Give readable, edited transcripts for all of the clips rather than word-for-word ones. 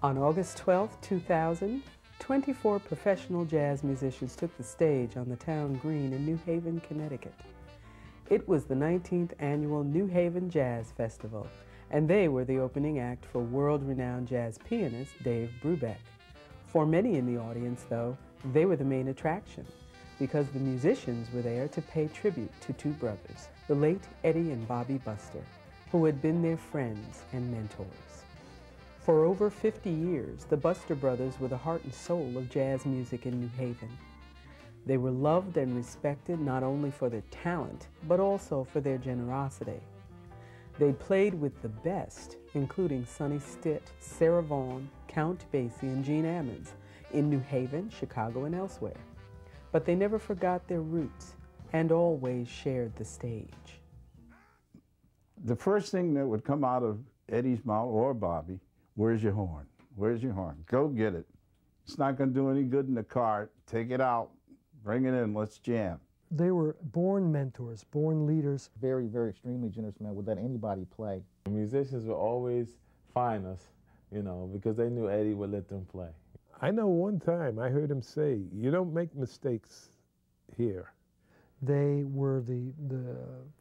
On August 12, 2000, 24 professional jazz musicians took the stage on the town green in New Haven, Connecticut. It was the 19th annual New Haven Jazz Festival, and they were the opening act for world-renowned jazz pianist Dave Brubeck. For many in the audience, though, they were the main attraction, because the musicians were there to pay tribute to two brothers, the late Eddie and Bobby Buster, who had been their friends and mentors. For over 50 years, the Buster brothers were the heart and soul of jazz music in New Haven. They were loved and respected not only for their talent, but also for their generosity. They played with the best, including Sonny Stitt, Sarah Vaughan, Count Basie, and Gene Ammons, in New Haven, Chicago, and elsewhere. But they never forgot their roots and always shared the stage. The first thing that would come out of Eddie's mouth or Bobby, "Where's your horn? Where's your horn? Go get it. It's not going to do any good in the car. Take it out. Bring it in. Let's jam." They were born mentors, born leaders. Very, very extremely generous man, would let anybody play. The musicians would always find us, you know, because they knew Eddie would let them play. I know one time I heard him say, "You don't make mistakes here." They were the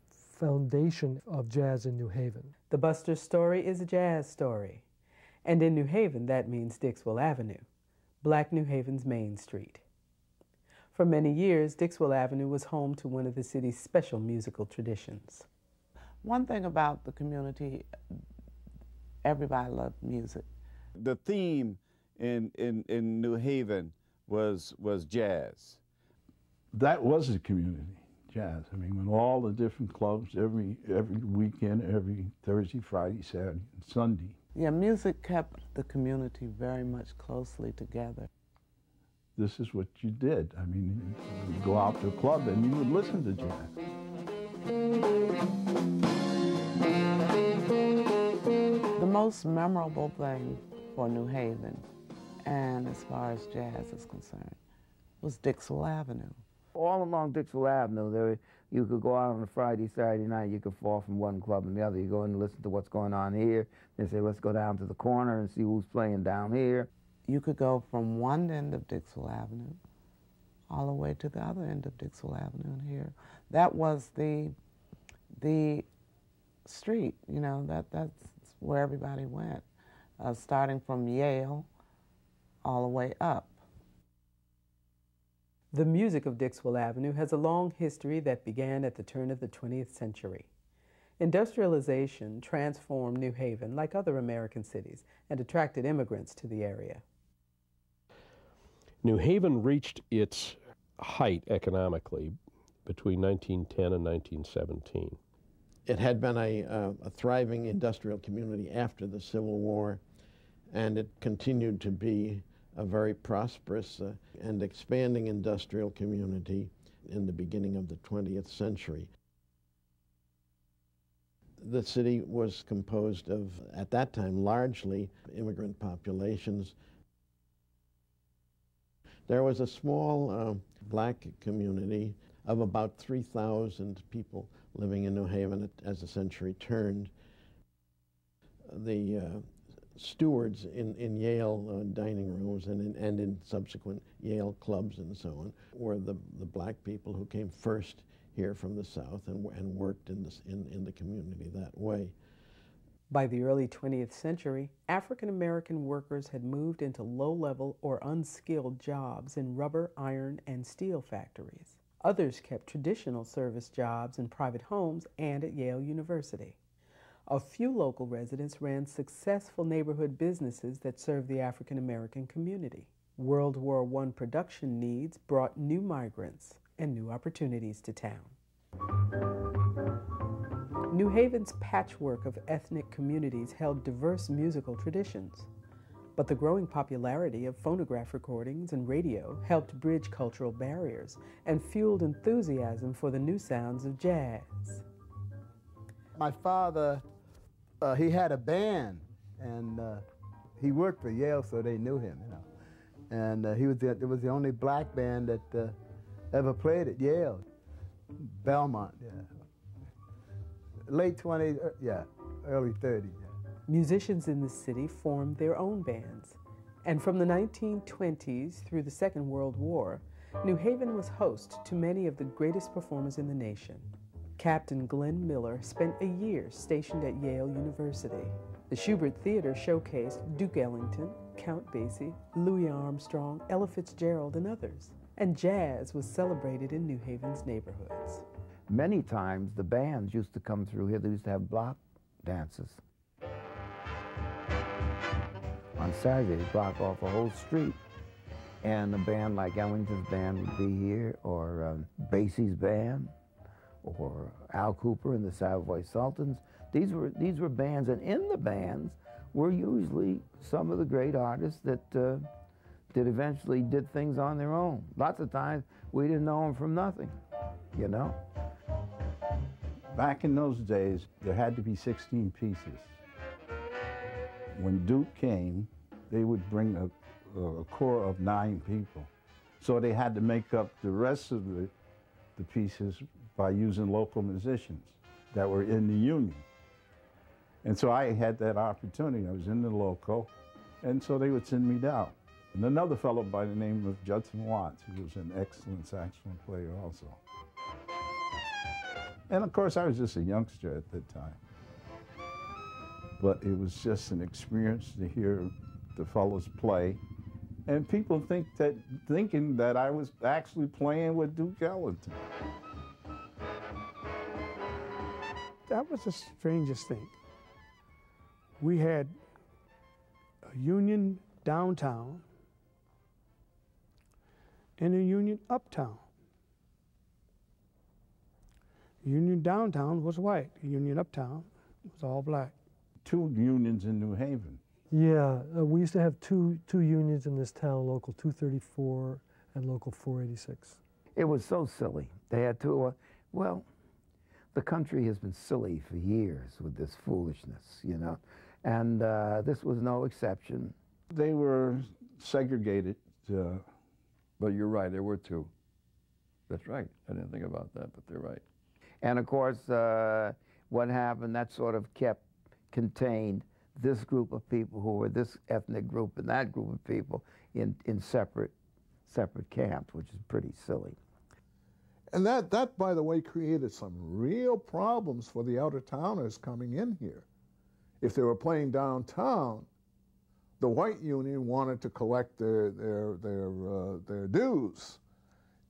foundation of jazz in New Haven. The Buster story is a jazz story. And in New Haven, that means Dixwell Avenue, Black New Haven's main street. For many years, Dixwell Avenue was home to one of the city's special musical traditions. One thing about the community, everybody loved music. The theme in New Haven was jazz. That was the community, jazz. I mean, when all the different clubs, every weekend, every Thursday, Friday, Saturday, and Sunday. Yeah, music kept the community very much closely together. This is what you did. I mean, you'd go out to a club and you would listen to jazz. The most memorable thing for New Haven, and as far as jazz is concerned, was Dixwell Avenue. All along Dixwell Avenue, you could go out on a Friday, Saturday night, you could fall from one club and the other. You go in and listen to what's going on here. They say, let's go down to the corner and see who's playing down here. You could go from one end of Dixwell Avenue all the way to the other end of Dixwell Avenue and here. That was the street, you know, that's where everybody went, starting from Yale all the way up. The music of Dixwell Avenue has a long history that began at the turn of the 20th century. Industrialization transformed New Haven like other American cities and attracted immigrants to the area. New Haven reached its height economically between 1910 and 1917. It had been a thriving industrial community after the Civil War, and it continued to be a very prosperous and expanding industrial community in the beginning of the 20th century. The city was composed of, at that time, largely immigrant populations. There was a small black community of about 3,000 people living in New Haven as the century turned. The stewards in Yale dining rooms and in subsequent Yale clubs and so on, were the black people who came first here from the South and worked in the community that way. By the early 20th century, African American workers had moved into low-level or unskilled jobs in rubber, iron, and steel factories. Others kept traditional service jobs in private homes and at Yale University. A few local residents ran successful neighborhood businesses that served the African American community. World War I production needs brought new migrants and new opportunities to town. New Haven's patchwork of ethnic communities held diverse musical traditions, but the growing popularity of phonograph recordings and radio helped bridge cultural barriers and fueled enthusiasm for the new sounds of jazz. My father, he had a band, and he worked for Yale, so they knew him, you know. And it was the only black band that ever played at Yale. Belmont, yeah. Late 20s, yeah, early 30s. Yeah. Musicians in the city formed their own bands, and from the 1920s through the Second World War, New Haven was host to many of the greatest performers in the nation. Captain Glenn Miller spent a year stationed at Yale University. The Shubert Theater showcased Duke Ellington, Count Basie, Louis Armstrong, Ella Fitzgerald, and others. And jazz was celebrated in New Haven's neighborhoods. Many times the bands used to come through here. They used to have block dances. On Saturday, they block off a whole street. And a band like Ellington's band would be here, or Basie's band, or Al Cooper and the Savoy Sultans. These were bands, and in the bands were usually some of the great artists that eventually did things on their own. Lots of times we didn't know them from nothing, you know? Back in those days, there had to be 16 pieces. When Duke came, they would bring a corps of 9 people. So they had to make up the rest of the pieces by using local musicians that were in the union. And so I had that opportunity. I was in the local, and so they would send me down. And another fellow by the name of Judson Watts, who was an excellent saxophone player also. And of course, I was just a youngster at that time. But it was just an experience to hear the fellows play. And people thinking that I was actually playing with Duke Ellington. That was the strangest thing. We had a union downtown and a union uptown. The union downtown was white. The union uptown was all black. 2 unions in New Haven. Yeah, we used to have two unions in this town, Local 234 and Local 486. It was so silly. They had two, well, the country has been silly for years with this foolishness, you know, and this was no exception. They were segregated. But you're right, there were 2. That's right. I didn't think about that, but they're right. And of course, what happened, that sort of contained this group of people who were this ethnic group and that group of people in separate camps, which is pretty silly. And that, by the way, created some real problems for the out-of-towners coming in here. If they were playing downtown, the white union wanted to collect their dues.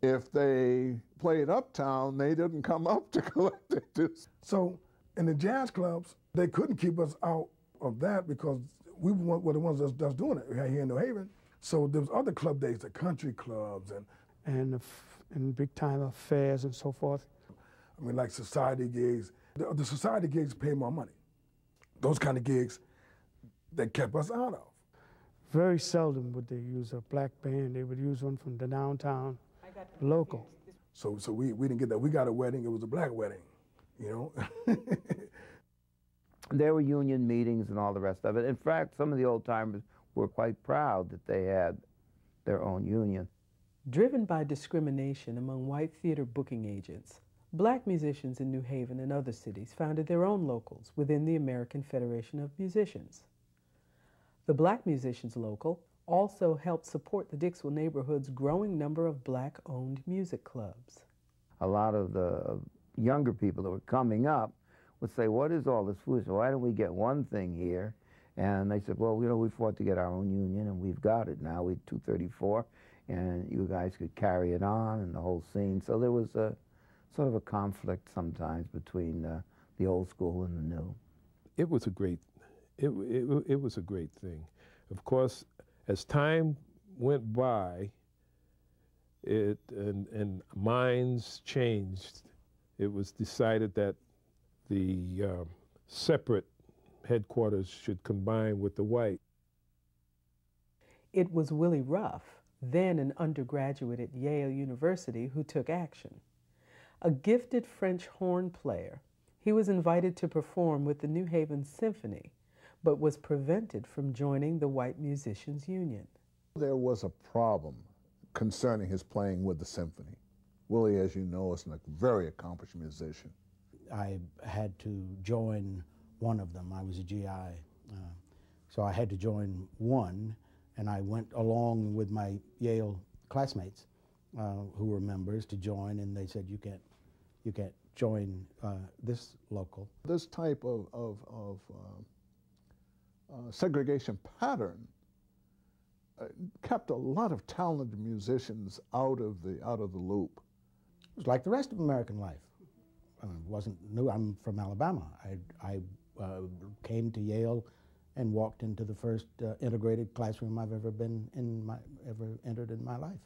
If they played uptown, they didn't come up to collect their dues. So in the jazz clubs, they couldn't keep us out of that because we were the ones that's doing it here in New Haven. So there was other club days, the country clubs And big time affairs and so forth. I mean, like society gigs. The society gigs pay more money. Those kind of gigs they kept us out of. Very seldom would they use a black band. They would use one from the downtown local. So we didn't get that. We got a wedding, it was a black wedding, you know? There were union meetings and all the rest of it. In fact, some of the old-timers were quite proud that they had their own union. Driven by discrimination among white theater booking agents, black musicians in New Haven and other cities founded their own locals within the American Federation of Musicians. The Black Musicians Local, also helped support the Dixwell neighborhood's growing number of black-owned music clubs. A lot of the younger people that were coming up would say, what is all this food? So why don't we get one thing here? And they said, well, you know, we fought to get our own union, and we've got it now. We're 234, and you guys could carry it on and the whole scene. So there was a sort of a conflict sometimes between the old school and the new. It was a great, it was a great thing. Of course, as time went by, and minds changed, it was decided that the separate headquarters should combine with the white. It was Willie Ruff, then an undergraduate at Yale University, who took action. A gifted French horn player, he was invited to perform with the New Haven Symphony, but was prevented from joining the White Musicians Union. There was a problem concerning his playing with the symphony. Willie, as you know, is a very accomplished musician. I had to join one of them. I was a GI, so I had to join one, and I went along with my Yale classmates who were members to join, and they said, you can't join this local. This type of segregation pattern kept a lot of talented musicians out of the loop. It was like the rest of American life. It wasn't new. I'm from Alabama. I came to Yale and walked into the first integrated classroom I've ever entered in my life.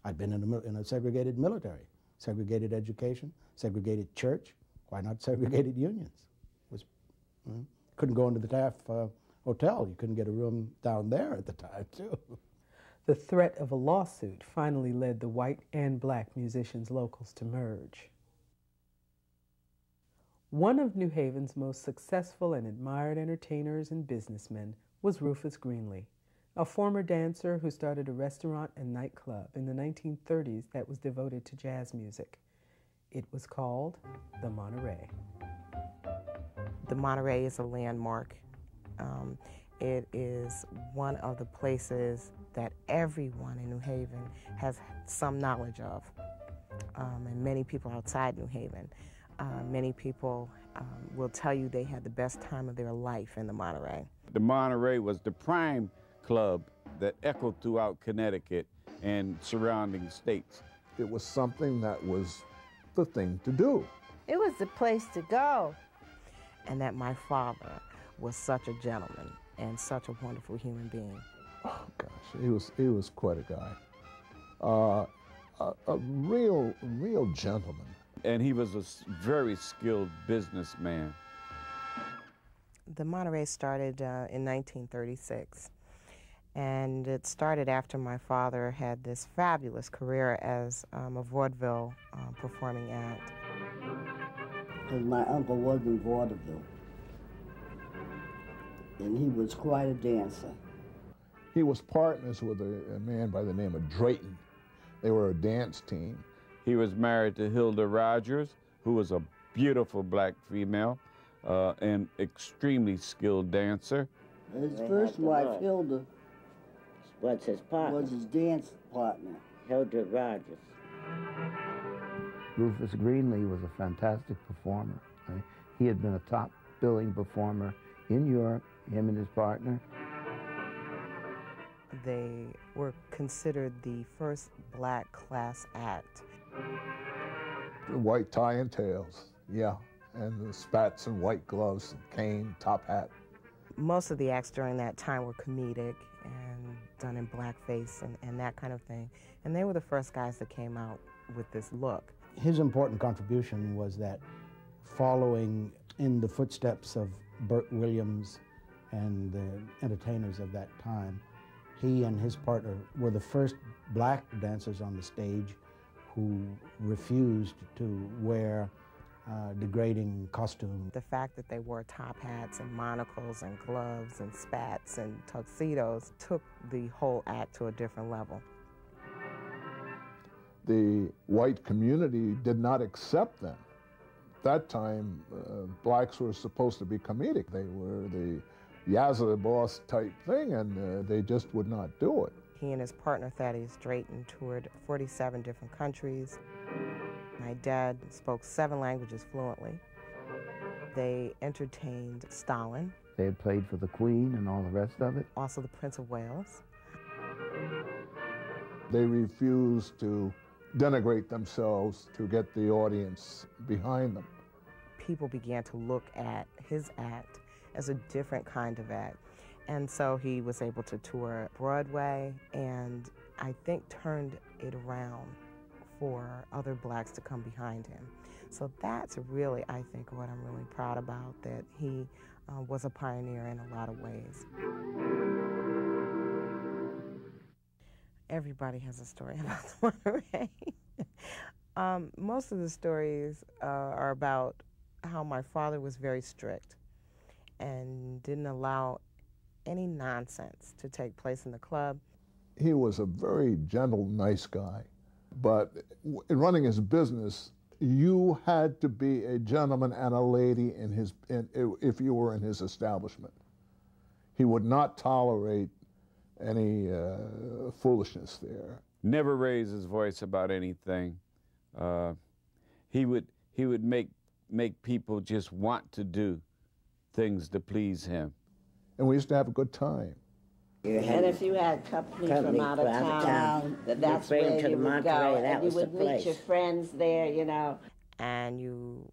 I'd been in a segregated military, segregated education, segregated church. Why not segregated unions? Couldn't go into the Taft Hotel. You couldn't get a room down there at the time, too. The threat of a lawsuit finally led the white and black musicians locals to merge. One of New Haven's most successful and admired entertainers and businessmen was Rufus Greenlee, a former dancer who started a restaurant and nightclub in the 1930s that was devoted to jazz music. It was called the Monterey. The Monterey is a landmark. It is one of the places that everyone in New Haven has some knowledge of, and many people outside New Haven. Many people will tell you they had the best time of their life in the Monterey. The Monterey was the prime club that echoed throughout Connecticut and surrounding states. It was something that was the thing to do. It was the place to go. And that my father was such a gentleman and such a wonderful human being. Oh gosh, he was quite a guy. A real gentleman. And he was a very skilled businessman. The Monterey started in 1936. And it started after my father had this fabulous career as a vaudeville performing act. Because my uncle was in vaudeville. And he was quite a dancer. He was partners with a man by the name of Drayton. They were a dance team. He was married to Hilda Rogers, who was a beautiful black female and extremely skilled dancer. His first wife, Hilda, was his partner. Was his dance partner. Hilda Rogers. Rufus Greenlee was a fantastic performer. He had been a top billing performer in Europe, him and his partner. They were considered the first black class act. The white tie and tails, yeah, and the spats and white gloves, and cane, top hat. Most of the acts during that time were comedic and done in blackface and that kind of thing. And they were the first guys that came out with this look. His important contribution was that following in the footsteps of Burt Williams and the entertainers of that time, he and his partner were the first black dancers on the stage who refused to wear degrading costumes. The fact that they wore top hats and monocles and gloves and spats and tuxedos took the whole act to a different level. The white community did not accept them. At that time, blacks were supposed to be comedic. They were the Yazza the Boss type thing, and they just would not do it. He and his partner Thaddeus Drayton toured 47 different countries. My dad spoke 7 languages fluently. They entertained Stalin. They had played for the Queen and all the rest of it. Also the Prince of Wales. They refused to denigrate themselves to get the audience behind them. People began to look at his act as a different kind of act. And so he was able to tour Broadway and I think turned it around for other blacks to come behind him. So that's really, I think, what I'm really proud about, that he was a pioneer in a lot of ways. Everybody has a story about the Monterey. Most of the stories are about how my father was very strict and didn't allow any nonsense to take place in the club. He was a very gentle, nice guy, but in running his business, you had to be a gentleman and a lady if you were in his establishment. He would not tolerate any foolishness there. Never raise his voice about anything. He would make people just want to do things to please him. And we used to have a good time. And if you had company from out of town, that's where you would go, and you would meet your friends there, you know. And you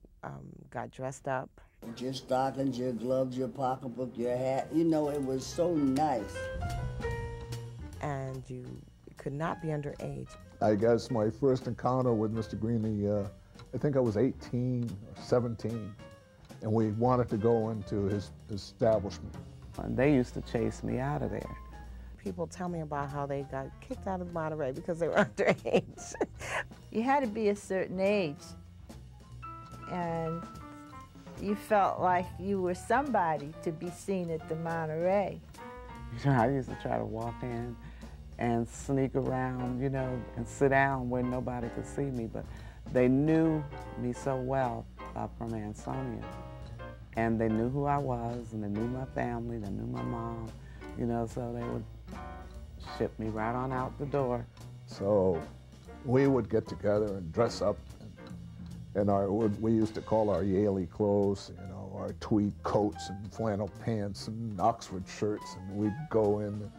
got dressed up. Your stockings, your gloves, your pocketbook, your hat, you know, it was so nice. And you could not be underage. I guess my first encounter with Mr. Greenlee, I think I was 18 or 17, and we wanted to go into his establishment. And they used to chase me out of there. People tell me about how they got kicked out of Monterey because they were underage. You had to be a certain age, and you felt like you were somebody to be seen at the Monterey. You know, I used to try to walk in and sneak around, you know, and sit down where nobody could see me, but they knew me so well from Ansonia. And they knew who I was, and they knew my family, they knew my mom, you know, so they would ship me right on out the door. So we would get together and dress up, and we used to call our Yaley clothes, you know, our tweed coats and flannel pants and Oxford shirts, and we'd go in,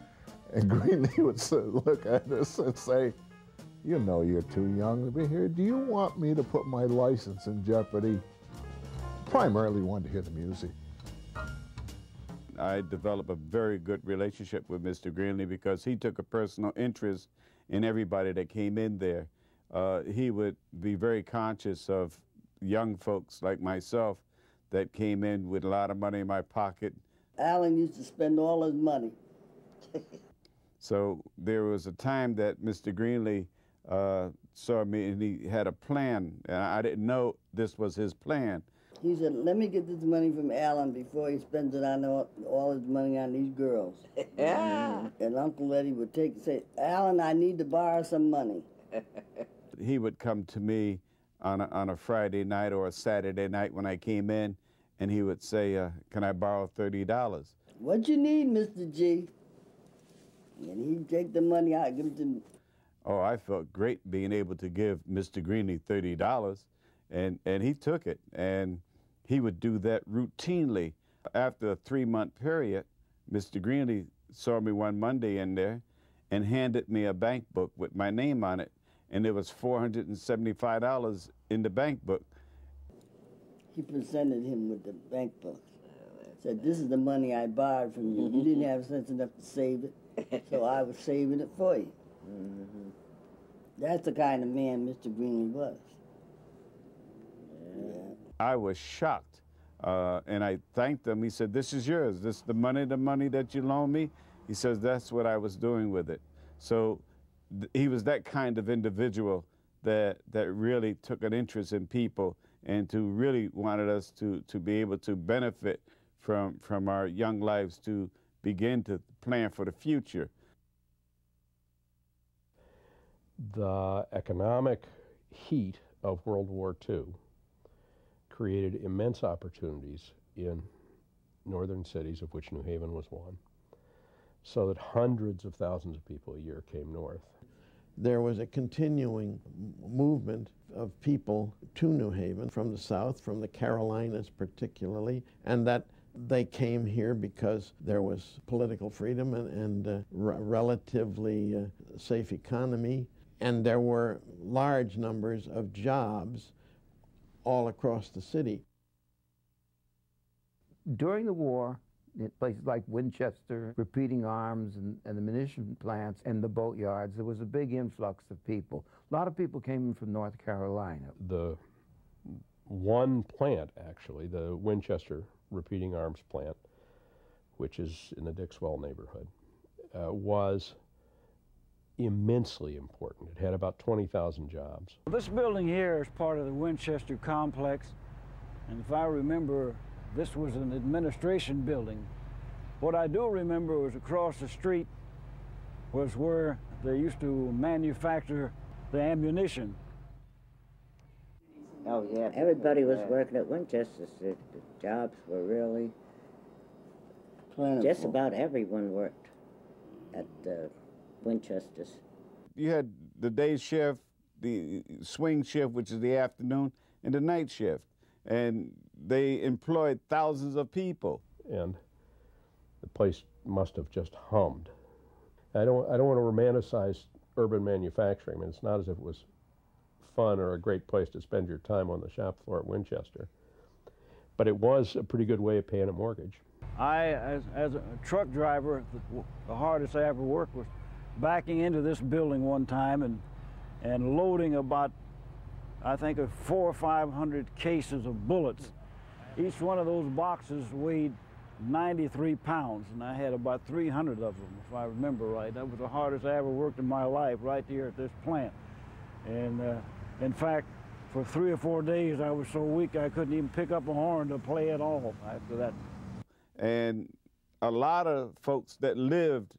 and Greenlee would look at us and say, "You know you're too young to be here. Do you want me to put my license in jeopardy?" Primarily wanted to hear the music. I developed a very good relationship with Mr. Greenlee because he took a personal interest in everybody that came in there. He would be very conscious of young folks like myself that came in with a lot of money in my pocket. Alan used to spend all his money. So there was a time that Mr. Greenlee saw me and he had a plan, and I didn't know this was his plan. He said, "Let me get this money from Alan before he spends it on all his money on these girls." Yeah. And Uncle Eddie would say, "Alan, I need to borrow some money." He would come to me on a Friday night or a Saturday night when I came in, and he would say, "Can I borrow $30? "What you need, Mr. G?" And he'd take the money out, give it to me. Oh, I felt great being able to give Mr. Greenlee $30, and he took it, and he would do that routinely. After a 3-month period, Mr. Greenlee saw me one Monday in there and handed me a bank book with my name on it, and there was $475 in the bank book. He presented him with the bank book. Said, "This is the money I borrowed from you. You didn't have sense enough to save it, so I was saving it for you." That's the kind of man Mr. Greenlee was. Yeah. I was shocked, and I thanked him. He said, "This is yours. This is the money that you loaned me." He says, "That's what I was doing with it." So he was that kind of individual that really took an interest in people and to really wanted us to be able to benefit from our young lives to begin to plan for the future. The economic heat of World War II created immense opportunities in northern cities, of which New Haven was one, so that hundreds of thousands of people a year came north. There was a continuing movement of people to New Haven from the South, from the Carolinas particularly, and that they came here because there was political freedom and relatively safe economy, and there were large numbers of jobs all across the city. During the war, in places like Winchester, repeating arms, and the munition plants and the boatyards, there was a big influx of people. A lot of people came in from North Carolina. The one plant, actually, the Winchester repeating arms plant, which is in the Dixwell neighborhood, was immensely important. It had about 20,000 jobs. This building here is part of the Winchester complex, and if I remember, this was an administration building. What I do remember was across the street was where they used to manufacture the ammunition. Oh, yeah. Everybody was working at Winchester's. The jobs were really plentiful. Just about everyone worked at Winchester's. You had the day shift, the swing shift, which is the afternoon, and the night shift. And they employed thousands of people. And the place must have just hummed. I don't want to romanticize urban manufacturing. I mean, it's not as if it was fun or a great place to spend your time on the shop floor at Winchester. But it was a pretty good way of paying a mortgage. As a truck driver, the hardest I ever worked was backing into this building one time and loading about, I think, 400 or 500 cases of bullets. Each one of those boxes weighed 93 pounds, and I had about 300 of them, if I remember right. That was the hardest I ever worked in my life, right here at this plant. And in fact, for 3 or 4 days, I was so weak I couldn't even pick up a horn to play at all after that. And a lot of folks that lived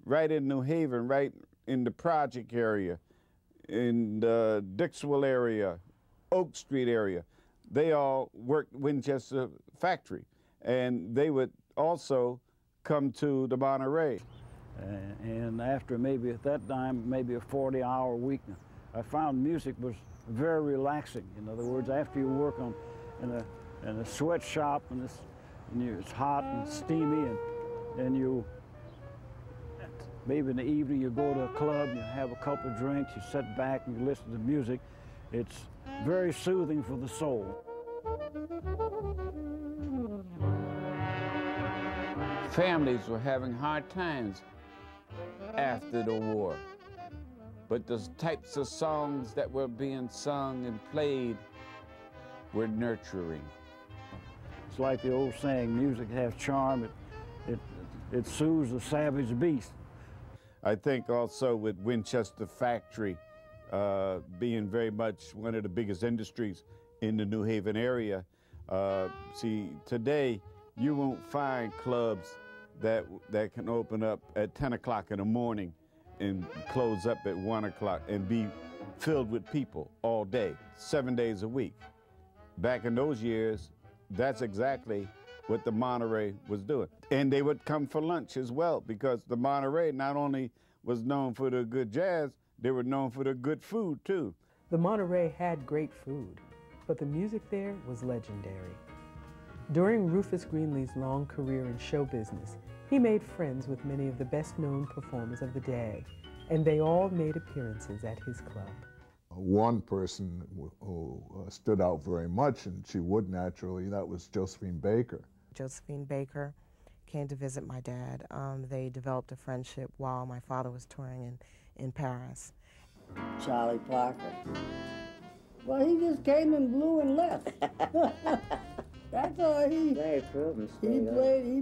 right in New Haven, right in the project area, in the Dixwell area, Oak Street area, they all worked Winchester factory. And they would also come to the Monterey. And after maybe at that time, maybe a 40-hour week, I found music was very relaxing. In other words, after you work in a sweatshop and it's hot and steamy, and you maybe in the evening you go to a club and you have a couple of drinks, you sit back and you listen to music. It's very soothing for the soul. Families were having hard times after the war, but the types of songs that were being sung and played were nurturing. It's like the old saying, music has charm, it soothes the savage beast. I think also with Winchester Factory being very much one of the biggest industries in the New Haven area, see, today you won't find clubs that can open up at 10 o'clock in the morning and close up at 1 o'clock and be filled with people all day, 7 days a week. Back in those years, that's exactly what the Monterey was doing. And they would come for lunch as well, because the Monterey not only was known for the good jazz, they were known for the good food too. The Monterey had great food, but the music there was legendary. During Rufus Greenlee's long career in show business, he made friends with many of the best-known performers of the day, and they all made appearances at his club. One person who stood out very much, and she would naturally, that was Josephine Baker. Josephine Baker came to visit my dad. They developed a friendship while my father was touring in Paris. Charlie Parker. Well, he just came and blew and left. That's all he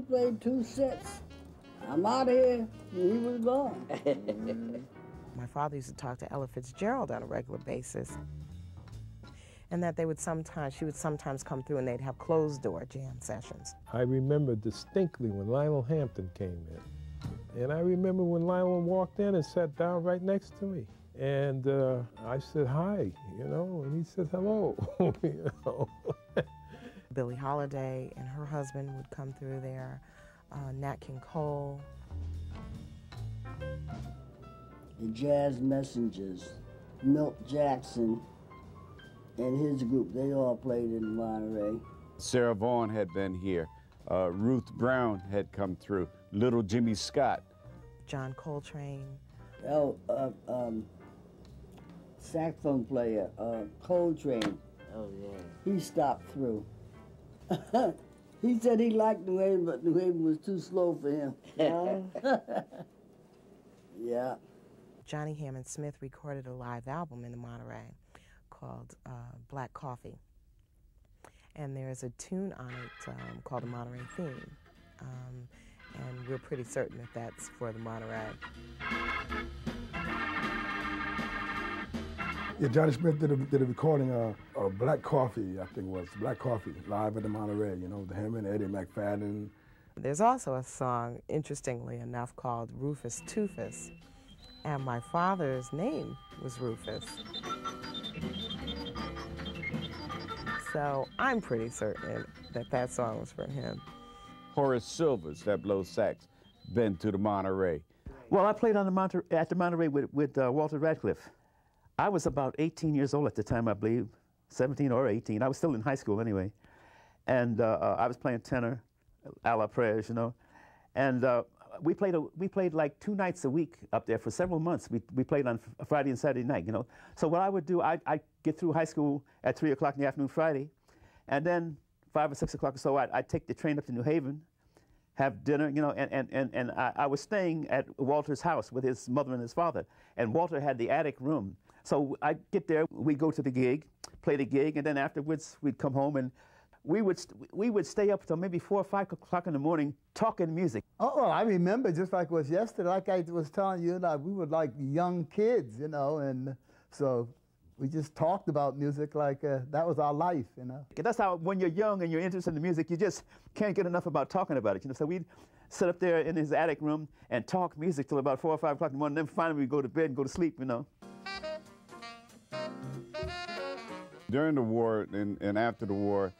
played 2 sets. I'm out of here, and he was gone. My father used to talk to Ella Fitzgerald on a regular basis, and that she would sometimes come through and they'd have closed-door jam sessions. I remember distinctly when Lionel Hampton came in, and I remember when Lionel walked in and sat down right next to me, and I said hi, and he said hello, Billie Holiday and her husband would come through there, Nat King Cole. The Jazz Messengers, Milt Jackson and his group, they all played in Monterey. Sarah Vaughan had been here. Ruth Brown had come through. Little Jimmy Scott. John Coltrane. Saxophone player, Coltrane. Oh, yeah. He stopped through. He said he liked New Haven, but New Haven was too slow for him. Yeah. Johnny Hammond Smith recorded a live album in the Monterey called Black Coffee. And there's a tune on it called the Monterey Theme. And we're pretty certain that that's for the Monterey. Yeah, Johnny Smith did a recording of Black Coffee, I think it was, Black Coffee, live at the Monterey, you know, him and Eddie McFadden. There's also a song, interestingly enough, called Rufus Tufus. And my father's name was Rufus. So I'm pretty certain that that song was for him. Horace Silvers, that blows sax, been to the Monterey. Well, I played on at the Monterey with Walter Radcliffe. I was about 18 years old at the time, I believe, 17 or 18. I was still in high school anyway. And I was playing tenor, a la prayers, you know. And we played like 2 nights a week up there for several months. We played on Friday and Saturday night, you know. So what I would do, I'd get through high school at 3 o'clock in the afternoon Friday, and then 5 or 6 o'clock or so, I'd take the train up to New Haven, have dinner, you know, and I was staying at Walter's house with his mother and his father. And Walter had the attic room. So I'd get there, we'd go to the gig, play the gig, and then afterwards we'd come home and we would stay up till maybe 4 or 5 o'clock in the morning talking music. Oh, I remember just like it was yesterday, like I was telling you, we were like young kids, you know, and so we just talked about music like that was our life, you know. That's how, when you're young and you're interested in the music, you just can't get enough about talking about it, you know. So we'd sit up there in his attic room and talk music till about 4 or 5 o'clock in the morning, and then finally we'd go to bed and go to sleep, you know. During the war and after the war,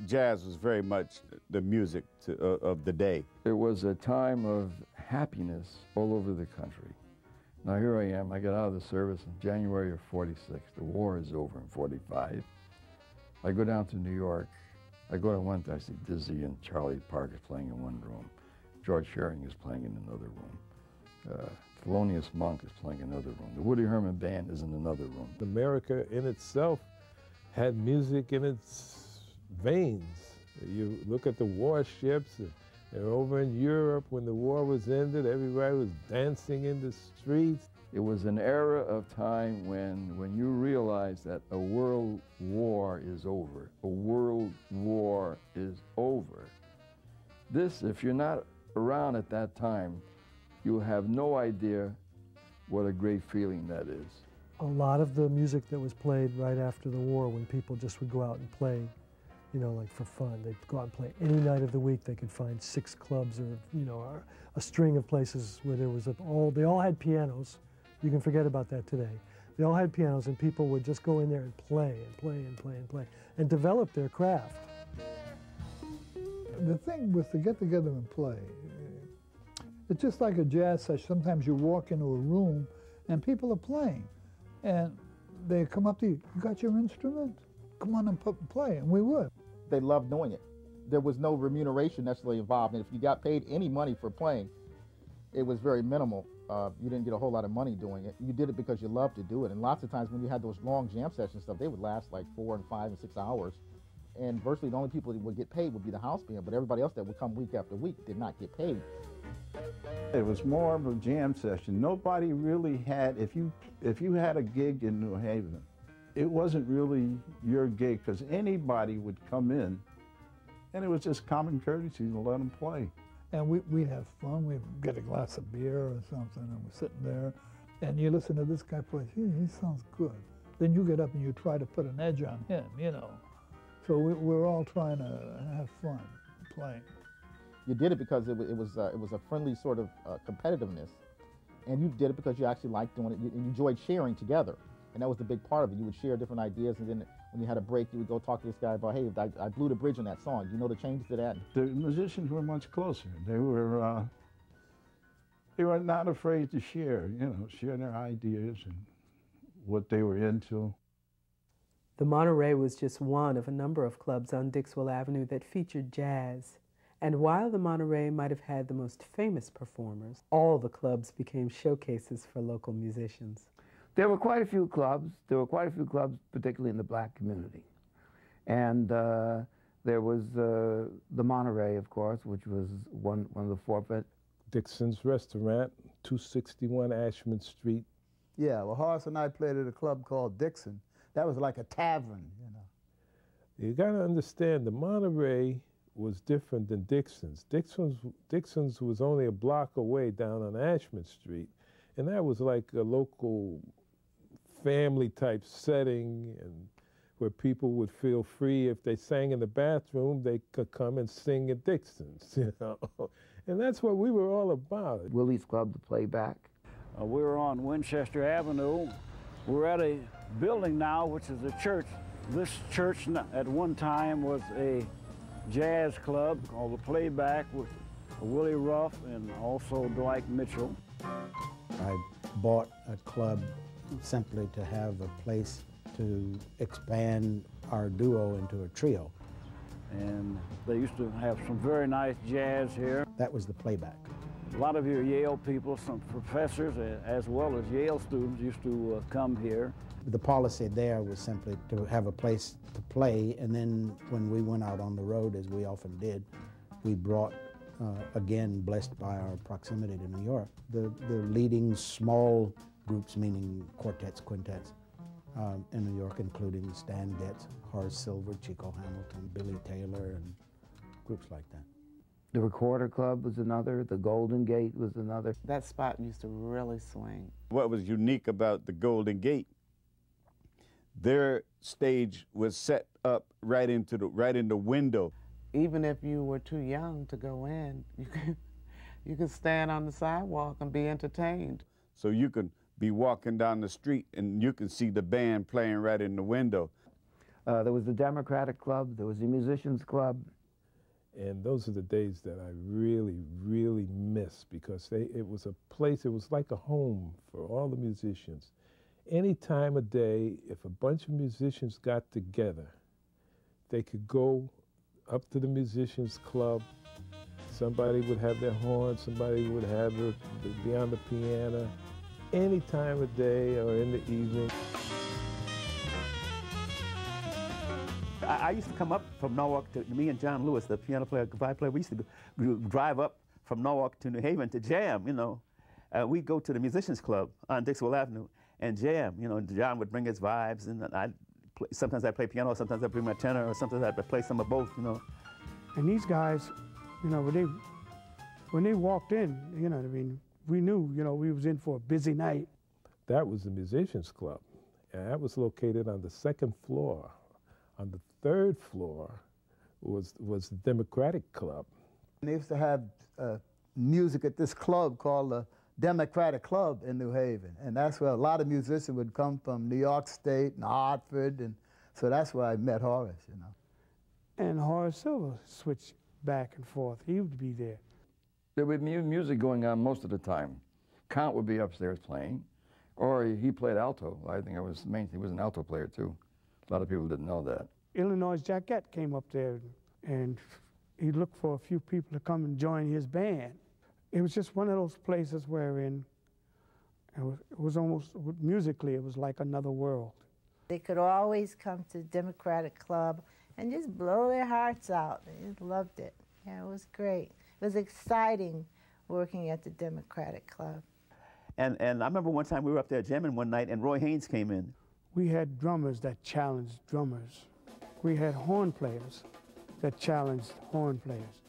jazz was very much the music of the day. It was a time of happiness all over the country. Now here I am, I got out of the service in January of '46. The war is over in '45. I go down to New York. I go to one, I see Dizzy and Charlie Parker playing in one room. George Shearing is playing in another room. Thelonious Monk is playing in another room. The Woody Herman Band is in another room. America in itself had music in its veins. You look at the warships, they're over in Europe when the war was ended, everybody was dancing in the streets. It was an era of time when you realize that a world war is over. A world war is over. This, if you're not around at that time, you'll have no idea what a great feeling that is. A lot of the music that was played right after the war, when people just would go out and play, you know, like for fun, they'd go out and play any night of the week. They could find 6 clubs or, you know, a string of places where there was they all had pianos. You can forget about that today. They all had pianos, and people would just go in there and play and play and play and play and develop their craft. The thing was to get together and play. It's just like a jazz session. Sometimes you walk into a room and people are playing. And they come up to you, you got your instrument? Come on and play, and we would. They loved doing it. There was no remuneration necessarily involved, and if you got paid any money for playing, it was very minimal. You didn't get a whole lot of money doing it. You did it because you loved to do it, and lots of times when you had those long jam sessions stuff, they would last like 4 and 5 and 6 hours, and virtually the only people that would get paid would be the house band, but everybody else that would come week after week did not get paid. It was more of a jam session. Nobody really had, if you had a gig in New Haven, it wasn't really your gig because anybody would come in and it was just common courtesy to let them play. And we'd have fun. We'd get a glass of beer or something, and we're sitting there, and you listen to this guy play, he sounds good. Then you get up and you try to put an edge on him, you know. So we're all trying to have fun playing. You did it because it was a friendly sort of competitiveness, and you did it because you actually liked doing it. You enjoyed sharing together, and that was the big part of it. You would share different ideas, and then When you had a break, you would go talk to this guy about, hey, I blew the bridge on that song. You know the changes to that? The musicians were much closer. They were not afraid to share, share their ideas and what they were into. The Monterey was just one of a number of clubs on Dixwell Avenue that featured jazz. And while the Monterey might have had the most famous performers, all the clubs became showcases for local musicians. There were quite a few clubs. There were quite a few clubs, particularly in the black community. And there was the Monterey, of course, which was one of the forefront. Dixon's Restaurant, 261 Ashman Street. Yeah, well, Horace and I played at a club called Dixon. That was like a tavern, You got to understand, the Monterey was different than Dixon's. Dixon's was only a block away down on Ashman Street, and that was like a local family-type setting, and where people would feel free. If they sang in the bathroom, they could come and sing at Dixon's, And that's what we were all about. Willie's Club, the Playback. We were on Winchester Avenue. We're at a building now, which is a church. This church at one time was a jazz club called the Playback with Willie Ruff and also Dwight Mitchell. I bought a club simply to have a place to expand our duo into a trio. And they used to have some very nice jazz here. That was the Playback. A lot of your Yale people, some professors, as well as Yale students, used to come here. The policy there was simply to have a place to play, and then when we went out on the road, as we often did, we brought, again, blessed by our proximity to New York, the leading small groups, meaning quartets, quintets, in New York, including Stan Getz, Horace Silver, Chico Hamilton, Billy Taylor, and groups like that. The Recorder Club was another. The Golden Gate was another. That spot used to really swing. What was unique about the Golden Gate, their stage was set up right in the window. Even if you were too young to go in, you could stand on the sidewalk and be entertained. So you could be walking down the street and you could see the band playing right in the window. There was the Democratic Club. There was the Musicians Club. And those are the days that I really, really miss, because it was a place, it was like a home for all the musicians. Any time of day, if a bunch of musicians got together, they could go up to the Musicians Club. Somebody would have their horn, somebody would have be on the piano, any time of day or in the evening. I used to come up from Norwalk to me and John Lewis, the piano player, violin player. We used to drive up from Norwalk to New Haven to jam. We'd go to the Musicians Club on Dixwell Avenue and jam. John would bring his vibes, and sometimes I'd play piano, sometimes I'd bring my tenor, or sometimes I'd play some of both. And these guys, when they walked in, we knew, we was in for a busy night. That was the Musicians Club, and that was located on the second floor. On the third floor was the Democratic Club. And they used to have music at this club called the Democratic Club in New Haven. And that's where a lot of musicians would come from New York State and Hartford. And so that's where I met Horace, And Horace Silver switched back and forth. He would be there. There would be music going on most of the time. Count would be upstairs playing, or he played alto. I think it was the main thing. He was an alto player, too. A lot of people didn't know that. Illinois Jacquette came up there, and he looked for a few people to come and join his band. It was just one of those places wherein it was almost, musically, it was like another world. They could always come to the Democratic Club and just blow their hearts out. They just loved it. Yeah, it was great. It was exciting working at the Democratic Club. And I remember one time we were up there jamming one night, and Roy Haynes came in. We had drummers that challenged drummers. We had horn players that challenged horn players.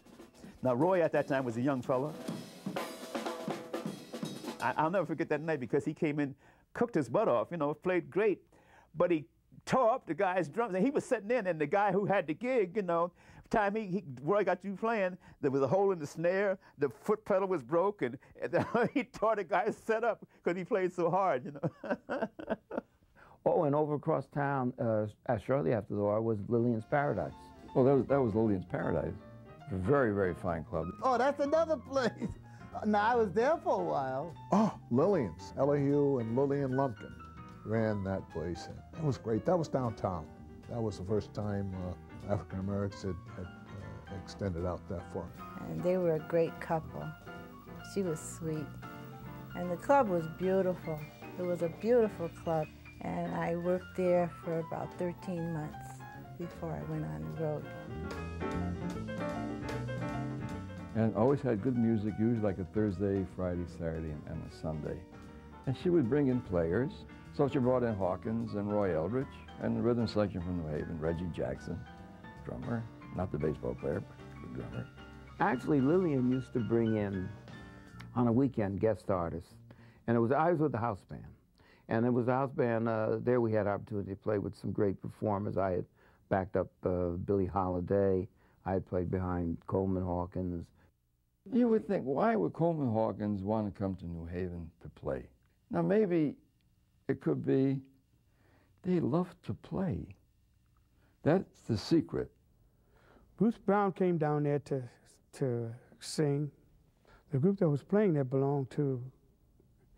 Now, Roy at that time was a young fella. I'll never forget that night, because he came in, cooked his butt off, played great, but he tore up the guy's drums, and he was sitting in, and the guy who had the gig, time Roy got you playing, there was a hole in the snare, the foot pedal was broke, and he tore the guy's set up because he played so hard, Oh, and over across town, shortly after the war, was Lillian's Paradise. Well, that was Lillian's Paradise. A very, very fine club. Oh, that's another place. Now, I was there for a while. Oh, Lillian's. Elihu and Lillian Lumpkin ran that place. It was great. That was downtown. That was the first time African Americans had extended out that far. And they were a great couple. She was sweet. And the club was beautiful. It was a beautiful club. And I worked there for about 13 months before I went on the road. And always had good music, usually like a Thursday, Friday, Saturday, and a Sunday. And she would bring in players. So she brought in Hawkins and Roy Eldridge, and the rhythm section from New Haven, Reggie Jackson, drummer, not the baseball player, but the drummer. Actually, Lillian used to bring in, on a weekend, guest artists. And I was with the house band. And it was a house band, there we had opportunity to play with some great performers. I had backed up Billie Holiday. I had played behind Coleman Hawkins. You would think, why would Coleman Hawkins want to come to New Haven to play? Now, maybe it could be they love to play. That's the secret. Bruce Brown came down there to sing. The group that was playing there belonged to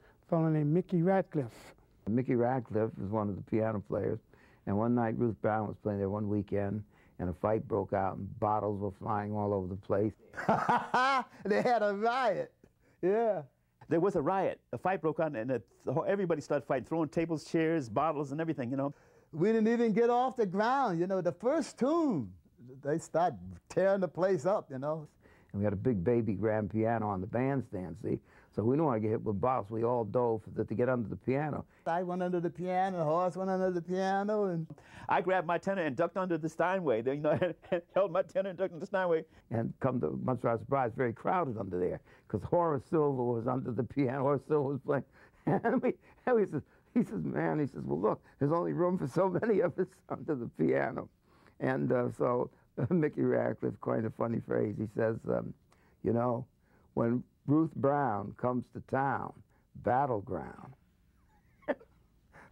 a fellow named Mickey Ratcliffe. Mickey Ratcliffe was one of the piano players. And one night, Ruth Brown was playing there one weekend, and a fight broke out, and bottles were flying all over the place. They had a riot. Yeah. There was a riot. A fight broke out, and everybody started fighting, throwing tables, chairs, bottles, and everything, you know. We didn't even get off the ground. You know, the first tune, they started tearing the place up, you know. And we had a big baby grand piano on the bandstand, see? So we didn't want to get hit with bottles. We all dove to get under the piano. I went under the piano, the horse went under the piano, and I grabbed my tenor and ducked under the Steinway. You know, and held my tenor and ducked under the Steinway. And come to much to our surprise, very crowded under there, because Horace Silver was under the piano. Horace Silver was playing, and he says, man, he says, well, look, there's only room for so many of us under the piano. And so Mickey Ratcliffe coined a funny phrase. He says, you know, when Ruth Brown comes to town, battleground.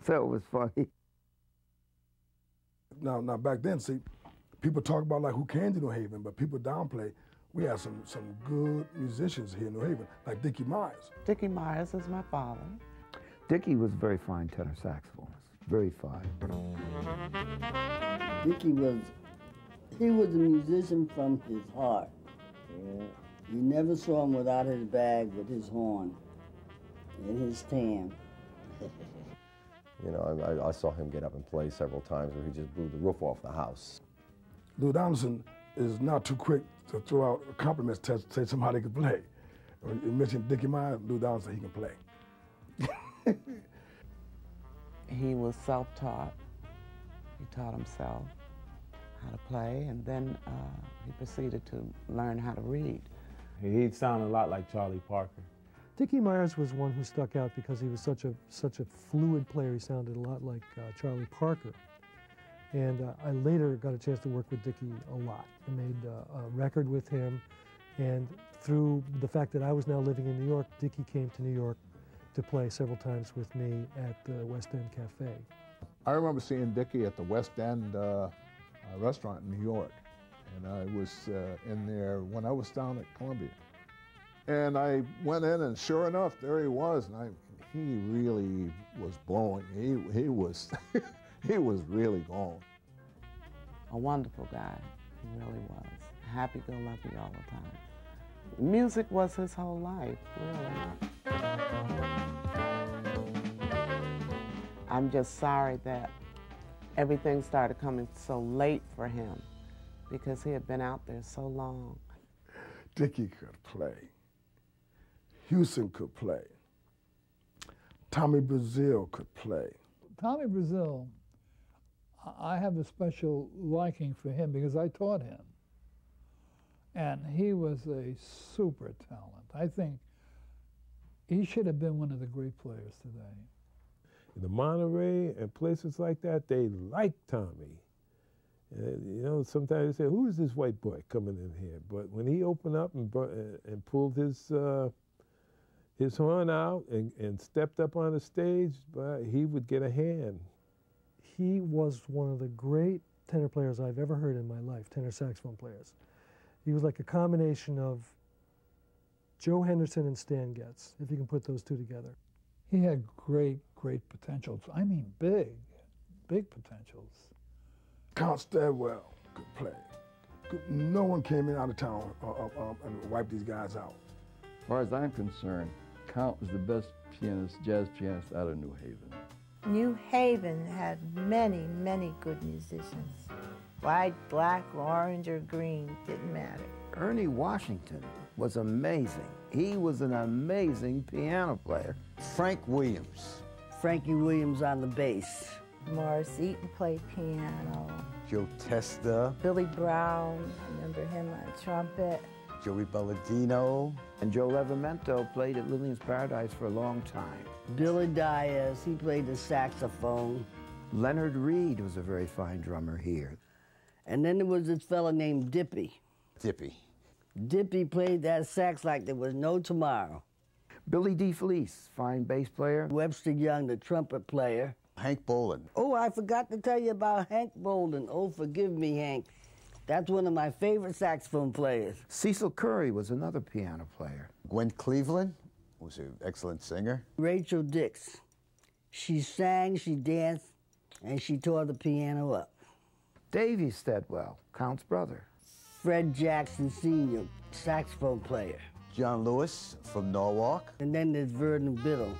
So it was funny. Now back then, see, people talk about like who came to New Haven, but people downplay. We had some good musicians here in New Haven, like Dickie Myers. Dickie Myers is my father. Dickie was a very fine tenor saxophonist, very fine. Dickie he was a musician from his heart. Yeah. You never saw him without his bag with his horn and his tam. You know, I saw him get up and play several times where he just blew the roof off the house. Lou Donaldson is not too quick to throw out a compliments to say somebody could play. When you mentioned Dickie Myers, Lou Donaldson, he can play. He was self-taught. He taught himself how to play, and then he proceeded to learn how to read. He sounded a lot like Charlie Parker. Dickie Myers was one who stuck out because he was such a fluid player. He sounded a lot like Charlie Parker. And I later got a chance to work with Dickie a lot. I made a record with him, and through the fact that I was now living in New York, Dickie came to New York to play several times with me at the West End Cafe. I remember seeing Dickie at the West End restaurant in New York, and I was in there when I was down at Columbia. And I went in, and sure enough, there he was, and he really was blowing. He was he was really gone. A wonderful guy, he really was. Happy-go-lucky all the time. Music was his whole life, really. I'm just sorry that everything started coming so late for him because he had been out there so long. Dickie could play. Houston could play. Tommy Brazil could play. Tommy Brazil, I have a special liking for him because I taught him. And he was a super talent. I think he should have been one of the great players today. In the Monterey and places like that, they like Tommy. You know, sometimes they say, who is this white boy coming in here? But when he opened up and pulled his horn out and stepped up on the stage, he would get a hand. He was one of the great tenor players I've ever heard in my life, tenor saxophone players. He was like a combination of Joe Henderson and Stan Getz, if you can put those two together. He had great potentials. I mean, big potentials. Count Stedwell could play. No one came in out of town and wiped these guys out. As far as I'm concerned, Count was the best pianist, jazz pianist out of New Haven. New Haven had many, many good musicians. White, black, orange, or green, didn't matter. Ernie Washington was amazing. He was an amazing piano player. Frank Williams. Frankie Williams on the bass. Morris Eaton played piano. Joe Testa. Billy Brown, I remember him on trumpet. Joey Balladino. And Joe Levamento played at Lillian's Paradise for a long time. Billy Diaz, he played the saxophone. Leonard Reed was a very fine drummer here. And then there was this fella named Dippy. Dippy played that sax like there was no tomorrow. Billy DeFelice, fine bass player. Webster Young, the trumpet player. Hank Boland. Oh, I forgot to tell you about Hank Boland. Oh, forgive me, Hank. That's one of my favorite saxophone players. Cecil Curry was another piano player. Gwen Cleveland was an excellent singer. Rachel Dix. She sang, she danced, and she tore the piano up. Davy Stedwell, Count's brother. Fred Jackson Sr., saxophone player. John Lewis from Norwalk. And then there's Vernon Biddle.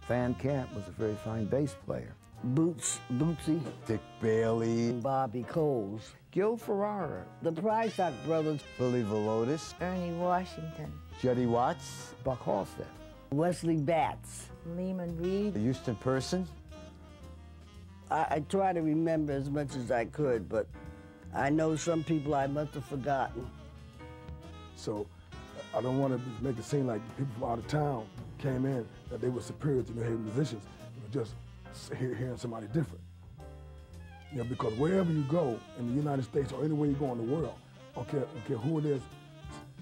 Van Camp was a very fine bass player. Bootsy. Dick Bailey. Bobby Coles. Gil Ferrara. The Prysock brothers. Billy Velotis. Ernie Washington. Judy Watts. Buck Halstead. Wesley Batts. Lehman Reed. Houston Person. I try to remember as much as I could, but I know some people I must have forgotten. So I don't want to make it seem like people from out of town came in, that they were superior to New Haven musicians. It was just hearing somebody different. You know, because wherever you go in the United States or anywhere you go in the world, I don't care who it is,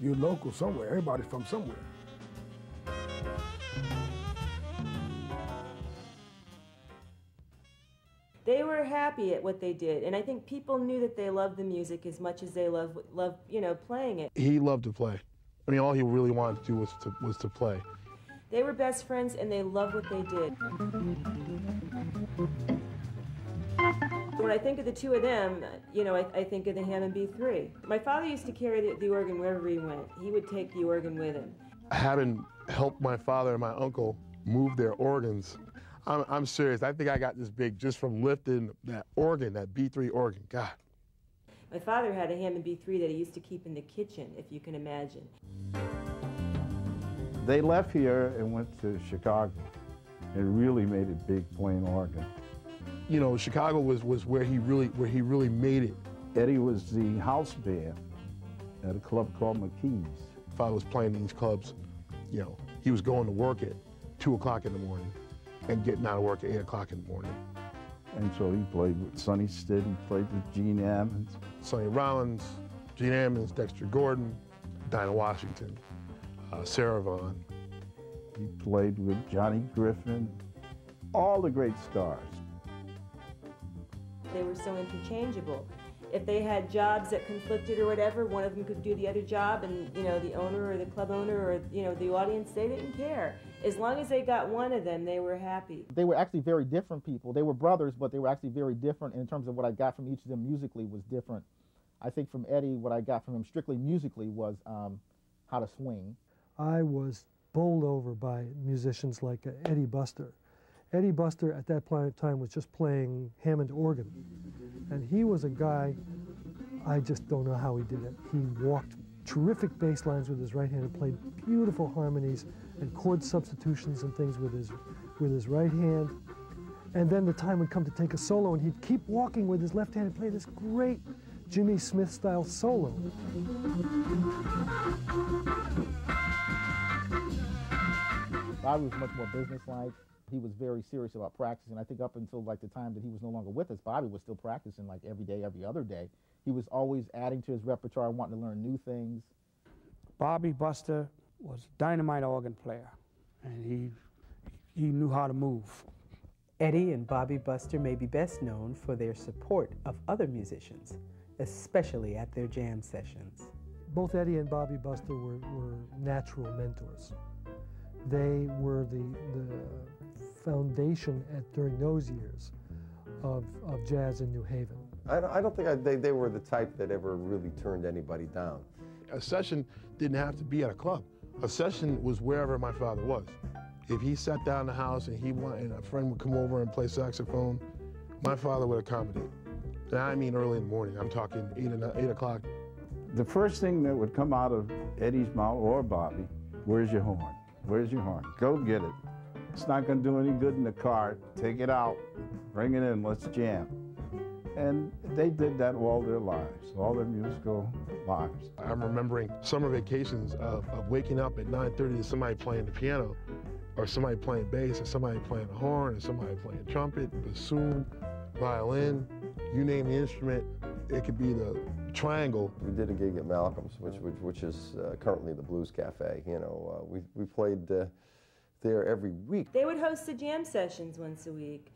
you're local somewhere. Everybody's from somewhere. They were happy at what they did, and I think people knew that they loved the music as much as they loved playing it. He loved to play. I mean, all he really wanted to do was to play. They were best friends, and they loved what they did. When I think of the two of them, I think of the Hammond B3. My father used to carry the organ wherever he went. He would take the organ with him. Having helped my father and my uncle move their organs, I'm serious. I think I got this big just from lifting that organ, that B3 organ. God. My father had a Hammond B3 that he used to keep in the kitchen, if you can imagine. They left here and went to Chicago and really made it big playing organ. You know, Chicago was where he really made it. Eddie was the house band at a club called McKee's. If I was playing these clubs, he was going to work at 2 o'clock in the morning and getting out of work at 8 o'clock in the morning. And so he played with Sonny Stitt, he played with Gene Ammons. Sonny Rollins, Gene Ammons, Dexter Gordon, Dinah Washington, Sarah Vaughan. He played with Johnny Griffin, all the great stars. They were so interchangeable. If they had jobs that conflicted or whatever, one of them could do the other job, and the owner or the club owner or the audience, they didn't care. As long as they got one of them, they were happy. They were actually very different people. They were brothers, but they were actually very different in terms of what I got from each of them musically was different. I think from Eddie, what I got from him strictly musically was how to swing. I was bowled over by musicians like Eddie Buster. Eddie Buster at that time was just playing Hammond organ. And he was a guy, I just don't know how he did it. He walked terrific bass lines with his right hand and played beautiful harmonies and chord substitutions and things with his right hand. And then the time would come to take a solo, and he'd keep walking with his left hand and play this great Jimmy Smith-style solo. Bobby was much more businesslike. He was very serious about practicing. I think up until like the time that he was no longer with us, Bobby was still practicing like every day, every other day. He was always adding to his repertoire, wanting to learn new things. Bobby Buster was a dynamite organ player, and he knew how to move. Eddie and Bobby Buster may be best known for their support of other musicians, especially at their jam sessions. Both Eddie and Bobby Buster were natural mentors. They were the foundation during those years of jazz in New Haven. I don't think they were the type that ever really turned anybody down. A session didn't have to be at a club. A session was wherever my father was. If he sat down in the house and a friend would come over and play saxophone, my father would accommodate. And I mean early in the morning. I'm talking 8 o'clock. The first thing that would come out of Eddie's mouth or Bobby, where's your horn? Where's your horn? Go get it. It's not going to do any good in the car. Take it out, bring it in, let's jam. And they did that all their lives, all their musical lives. I'm remembering summer vacations of waking up at 9:30 to somebody playing the piano, or somebody playing bass, or somebody playing the horn, or somebody playing trumpet, bassoon, violin, you name the instrument, it could be the triangle. We did a gig at Malcolm's, which is currently the Blues Cafe. You know, we played there every week. They would host the jam sessions once a week.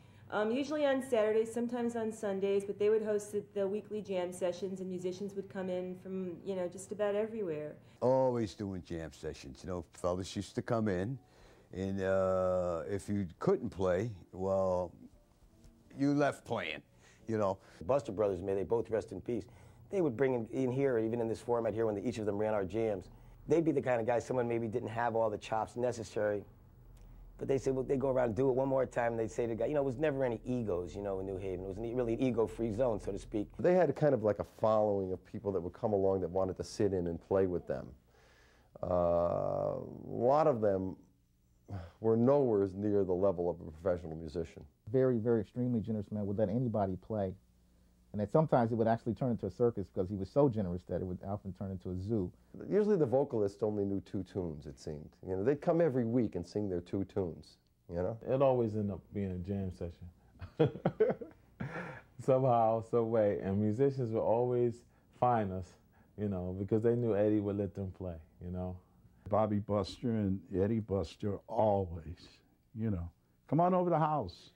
Usually on Saturdays, sometimes on Sundays, but they would host the weekly jam sessions, and musicians would come in from, you know, just about everywhere. Always doing jam sessions. You know, fellas used to come in, and if you couldn't play, well, you left playing, you know. Buster Brothers, may they both rest in peace, they would bring in here, even in this format here, when each of them ran our jams, they'd be the kind of guys, someone maybe didn't have all the chops necessary, but they say, well, they go around and do it one more time, and they'd say to the guy, you know, it was never any egos, you know, in New Haven. It was really an ego-free zone, so to speak. They had kind of like a following of people that would come along that wanted to sit in and play with them. A lot of them were nowhere near the level of a professional musician. Very, very extremely generous man, would let anybody play. And then sometimes it would actually turn into a circus because he was so generous that it would often turn into a zoo. Usually the vocalist only knew 2 tunes, it seemed. You know, they'd come every week and sing their 2 tunes, you know? It always ended up being a jam session. Somehow, some way. And musicians would always find us, you know, because they knew Eddie would let them play, you know? Bobby Buster and Eddie Buster always, you know, come on over to the house.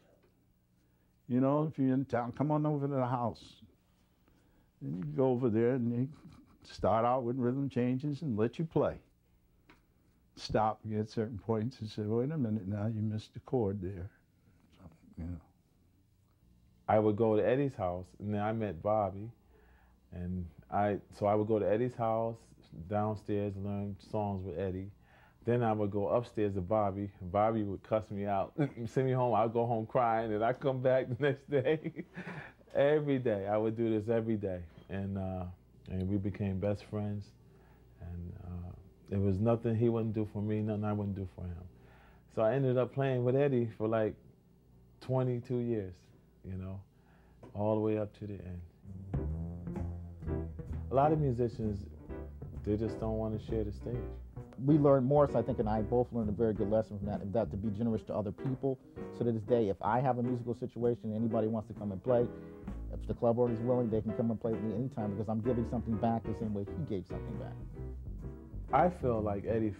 You know, if you're in town, come on over to the house. And you go over there and they start out with rhythm changes and let you play. Stop at certain points and say, wait a minute, now you missed a chord there. So, you know. I would go to Eddie's house, and then I met Bobby. And so I would go to Eddie's house, downstairs, learn songs with Eddie. Then I would go upstairs to Bobby. Bobby would cuss me out, send me home. I'd go home crying, and I'd come back the next day. Every day. I would do this every day. And we became best friends. And there was nothing he wouldn't do for me, nothing I wouldn't do for him. So I ended up playing with Eddie for like 22 years, you know, all the way up to the end. A lot of musicians, they just don't want to share the stage. We learned, Morris, I think, and I both learned a very good lesson from that, and that to be generous to other people. So to this day, if I have a musical situation, anybody wants to come and play, if the club owner is willing, they can come and play with me anytime because I'm giving something back the same way he gave something back. I feel like Eddie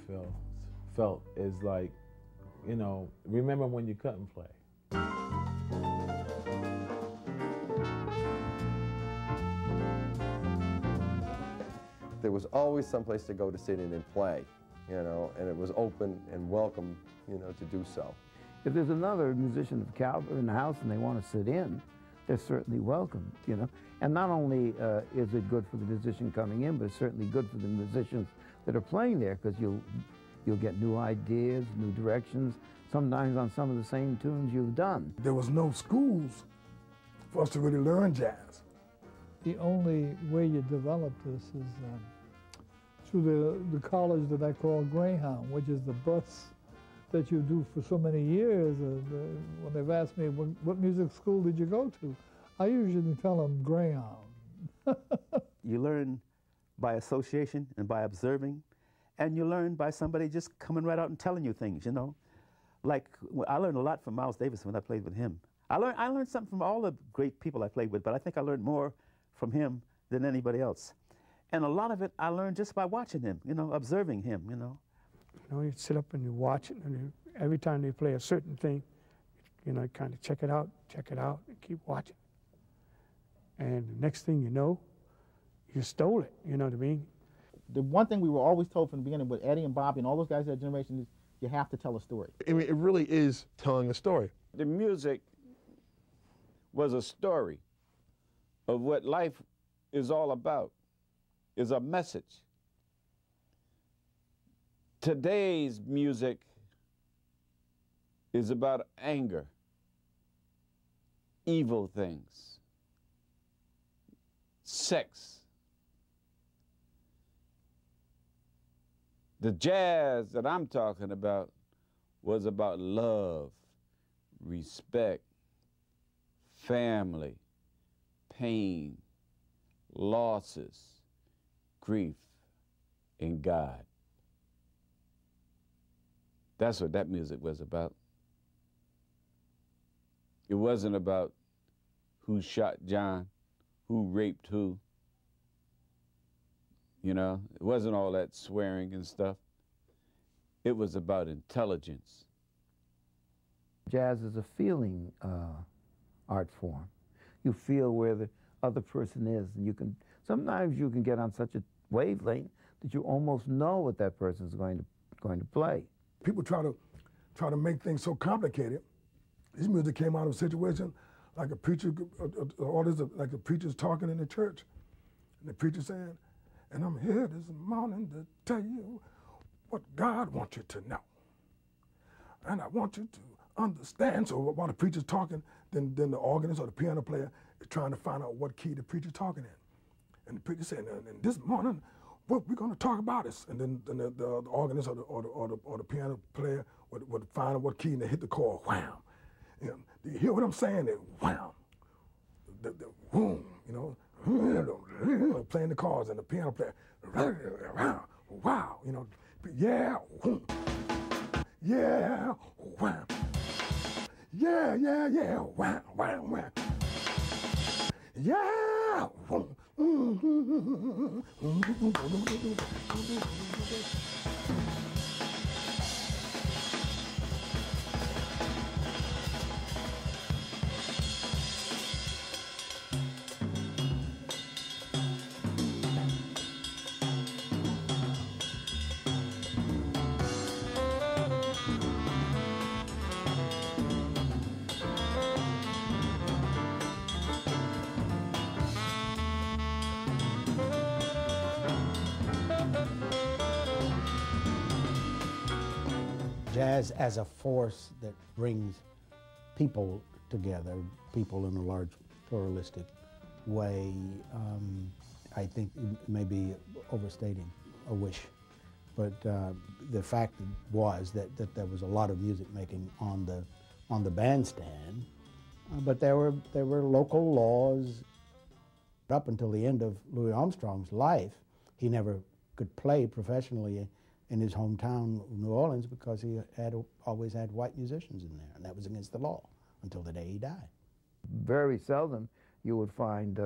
felt is like, you know, remember when you couldn't play. There was always someplace to go to sit in and play, you know, and it was open and welcome, you know, to do so. If there's another musician of caliber in the house and they want to sit in, they're certainly welcome, you know. And not only is it good for the musician coming in, but it's certainly good for the musicians that are playing there because you'll get new ideas, new directions, sometimes on some of the same tunes you've done. There was no schools for us to really learn jazz. The only way you develop this is through the college that I call Greyhound, which is the bus that you do for so many years. When they've asked me, what music school did you go to? I usually tell them Greyhound. You learn by association and by observing, and you learn by somebody just coming right out and telling you things, you know. Like, I learned a lot from Miles Davis when I played with him. I learned something from all the great people I played with, but I think I learned more from him than anybody else. And a lot of it I learned just by watching him, you know, observing him, you know. You know, you sit up and you watch it, and every time they play a certain thing, You know, kind of check it out, and keep watching. And the next thing you know, you stole it, you know what I mean? The one thing we were always told from the beginning with Eddie and Bobby and all those guys of that generation is you have to tell a story. I mean, it really is telling a story. The music was a story of what life is all about, is a message. Today's music is about anger, evil things, sex. The jazz that I'm talking about was about love, respect, family, pain, losses, grief, and God. That's what that music was about. It wasn't about who shot John, who raped who. You know, it wasn't all that swearing and stuff. It was about intelligence. Jazz is a feeling art form. You feel where the other person is, and you can, sometimes you can get on such a wavelength that you almost know what that person is going to play. People try to make things so complicated. This music came out of a situation like a preacher, like the preacher's talking in the church, and the preacher saying, "And I'm here this morning to tell you what God wants you to know. And I want you to understand." So while the preacher's talking, then the organist or the piano player is trying to find out what key the preacher's talking in. And the preacher saying, "And this morning, what we're going to talk about is," and then the organist or the piano player would find out what key, and they hit the chord, wham. You know, do you hear what I'm saying? They wham, the boom, you know, playing the chords, and the piano player, wow, you know, yeah, whoom, yeah, wham, yeah, wham, wham, wham, yeah, whoom. Jazz as a force that brings people together, people in a large pluralistic way, I think may be overstating a wish. But the fact was that there was a lot of music making on the bandstand, but there were local laws. Up until the end of Louis Armstrong's life, he never could play professionally in his hometown of New Orleans because he had always had white musicians in there, and that was against the law until the day he died. Very seldom you would find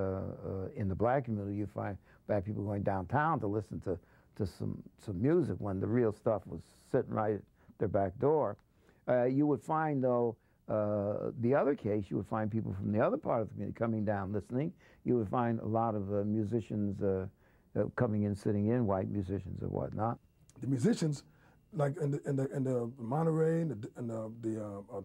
in the black community, you find black people going downtown to listen to some music when the real stuff was sitting right at their back door. You would find, though, the other case, you would find people from the other part of the community coming down listening. You would find a lot of musicians coming in, sitting in, white musicians or whatnot. The musicians, like in the Monterey and the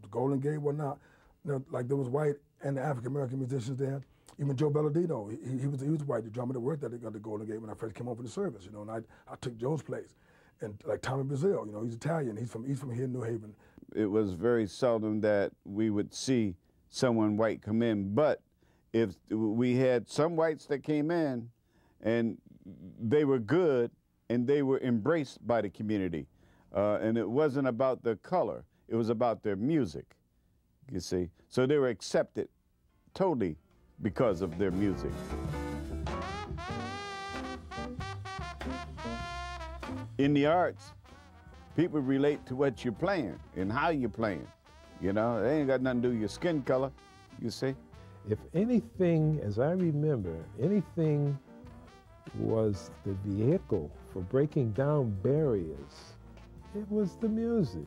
Golden Gate, whatnot, you know, like there was white and the African American musicians there. Even Joe Belladino, he was white, the drummer that worked at the Golden Gate when I first came home for the service, you know, and I took Joe's place. And like Tommy Brazil, you know, he's Italian, he's from here in New Haven. It was very seldom that we would see someone white come in, but if we had some whites that came in and they were good and they were embraced by the community, and it wasn't about their color, it was about their music, you see. So they were accepted totally because of their music. In the arts, people relate to what you're playing and how you're playing. You know, they ain't got nothing to do with your skin color, you see. If anything, as I remember, anything was the vehicle for breaking down barriers, it was the music.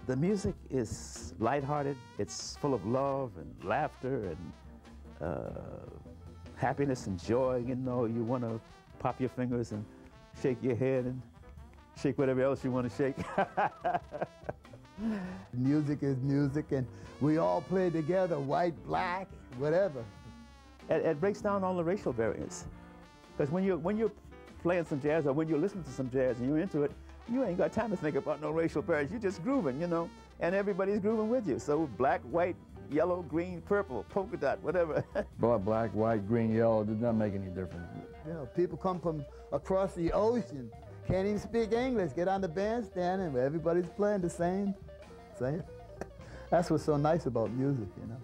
The music is lighthearted. It's full of love and laughter and happiness and joy. You know, you want to pop your fingers and shake your head and shake whatever else you want to shake. Music is music, and we all play together, white, black, whatever. It breaks down all the racial barriers. Because when you're playing some jazz or when you're listening to some jazz and you're into it, you ain't got time to think about no racial barriers. You're just grooving, you know, and everybody's grooving with you. So black, white, yellow, green, purple, polka dot, whatever. Black, white, green, yellow, it does not make any difference. You know, people come from across the ocean, can't even speak English, get on the bandstand and everybody's playing the same. That's what's so nice about music, you know.